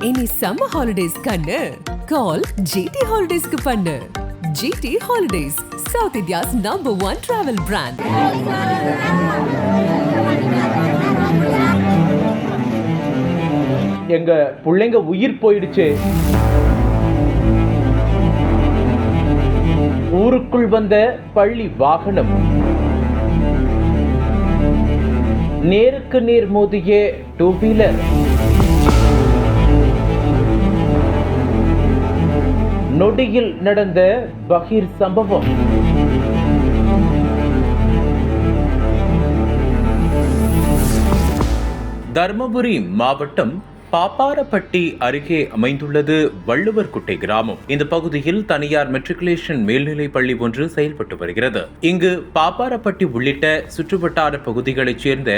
இனி summer holidays கண்ணு கால் GT ஹாலிடேஸ்க்கு பண்ணு. GT holidays, South India's #1 travel brand. எங்க பிள்ளைங்க உயிர் போயிடுச்சு. ஊருக்குள் வந்த பள்ளி வாகனம் நேருக்கு நேர் மோதிய 2 வீலர். நொடியில் நடந்த பகீர் சம்பவம். தர்மபுரி மாவட்டம் பாப்பாரப்பட்டி அருகே அமைந்துள்ளது வள்ளுவர்குட்டை கிராமம். இந்த பகுதியில் தனியார் மெட்ரிகுலேஷன் மேல்நிலைப் பள்ளி ஒன்று செயல்பட்டு வருகிறது. இங்கு பாப்பாரப்பட்டி உள்ளிட்ட சுற்றுவட்டார பகுதிகளைச் சேர்ந்த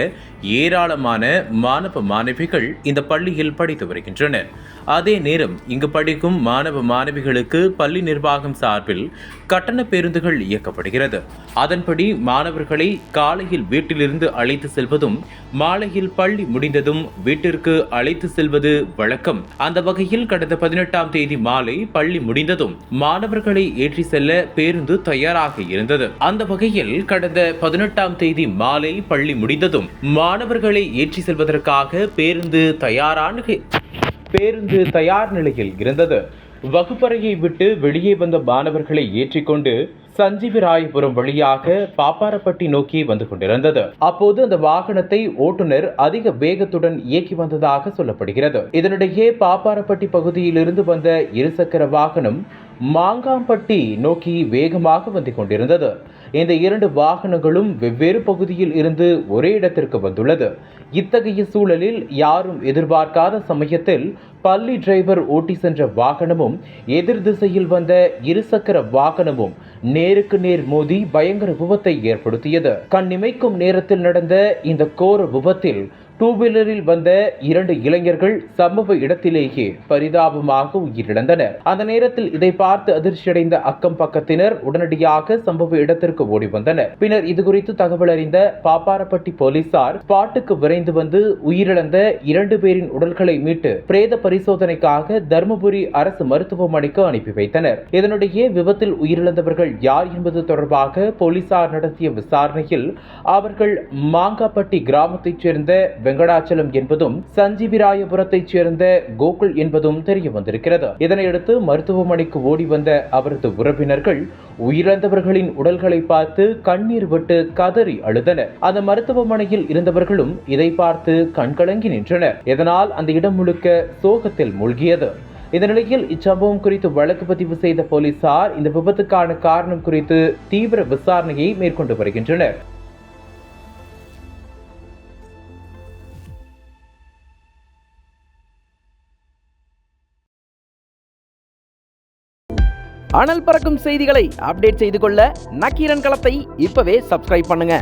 ஏராளமான மாணவ மாணவிகள் இந்த பள்ளியில் படித்து வருகின்றனர். அதே நேரம் இங்கு படிக்கும் மாணவ மாணவிகளுக்கு பள்ளி நிர்வாகம் சார்பில் கட்டண பேருந்துகள் இயக்கப்படுகிறது. அதன்படி மாணவர்களை காலையில் வீட்டிலிருந்து அழைத்து செல்வதும் மாலையில் பள்ளி முடிந்ததும் வீட்டிற்கு அழைத்து செல்வது வழக்கம். அந்த வகையில் கடந்த 18ஆம் தேதி மாலை பள்ளி முடிந்ததும் மாணவர்களை ஏற்றி செல்ல பேருந்து தயாராக இருந்தது. அந்த வகையில் கடந்த 18ஆம் தேதி மாலை பள்ளி முடிந்ததும் மாணவர்களை ஏற்றி செல்வதற்காக பேருந்து தயார் நிலையில் இருந்தது. வகுப்பறையை விட்டு வெளியே வந்த மாணவர்களை ஏற்றிக்கொண்டு சஞ்சீவிராயபுரம் வழியாக பாப்பாரப்பட்டி நோக்கி வந்து கொண்டிருந்தது. அப்போது அந்த வாகனத்தை ஓட்டுநர் அதிக வேகத்துடன் இயக்கி வந்ததாக சொல்லப்படுகிறது. இதனிடையே பாப்பாரப்பட்டி பகுதியிலிருந்து வந்த இருசக்கர வாகனம் மாங்காம்பட்டி நோக்கி வேகமாக வந்து கொண்டிருந்தது. இந்த 2 வாகனங்களும் வெவ்வேறு பகுதியில் இருந்து ஒரே இடத்திற்கு வந்துள்ளது. இத்தகைய சூழலில் யாரும் எதிர்பார்க்காத சமயத்தில் பள்ளி டிரைவர் ஓட்டி சென்ற வாகனமும் எதிர் திசையில் வந்த இருசக்கர வாகனமும் நேருக்கு நேர் மோதி பயங்கர விபத்தை ஏற்படுத்தியது. கண்ணிமைக்கும் நேரத்தில் நடந்த இந்த கோர விபத்தில் 2 வீலரில் வந்த 2 இளைஞர்கள் சம்பவ இடத்திலேயே பரிதாபமாக உயிரிழந்தனர். அந்த நேரத்தில் இதை பார்த்து அதிர்ச்சியடைந்த அக்கம் பக்கத்தினர் உடனடியாக சம்பவ இடத்திற்கு ஓடி வந்தனர். பின்னர் இதுகுறித்து தகவல் அறிந்த பாப்பாரப்பட்டி போலீசார் ஸ்பாட்டுக்கு விரைந்து வந்து உயிரிழந்த 2 பேரின் உடல்களை மீட்டு பிரேத பரிசோதனைக்காக தர்மபுரி அரசு மருத்துவமனைக்கு அனுப்பி வைத்தனர். இதனிடையே விபத்தில் உயிரிழந்தவர்கள் யார் என்பது தொடர்பாக போலீசார் நடத்திய விசாரணையில் அவர்கள் மாங்காப்பட்டி கிராமத்தைச் சேர்ந்த வெங்கடாச்சலம் என்பதும் சஞ்சீவிராயபுரத்தைச் சேர்ந்த கோகுல் என்பதும் தெரிய வந்திருக்கிறது. இதனையடுத்து மருத்துவமனைக்கு ஓடி வந்த அவரது உறவினர்கள் உயிரிழந்தவர்களின் உடல்களை பார்த்து கண்ணீர் விட்டு கதறி அழுதனர். அந்த மருத்துவமனையில் இருந்தவர்களும் இதை பார்த்து கண்கலங்கி நின்றனர். இதனால் அந்த இடம் முழுக்க சோகத்தில் மூழ்கியது. இந்த நிலையில் இச்சம்பவம் குறித்து வழக்கு பதிவு செய்த போலீசார் இந்த விபத்துக்கான காரணம் குறித்து தீவிர விசாரணையை மேற்கொண்டு வருகின்றனர். அனல் பறக்கும் செய்திகளை அப்டேட் செய்து கொள்ள நக்கீரன் களத்தை இப்பவே சப்ஸ்கிரைப் பண்ணுங்க.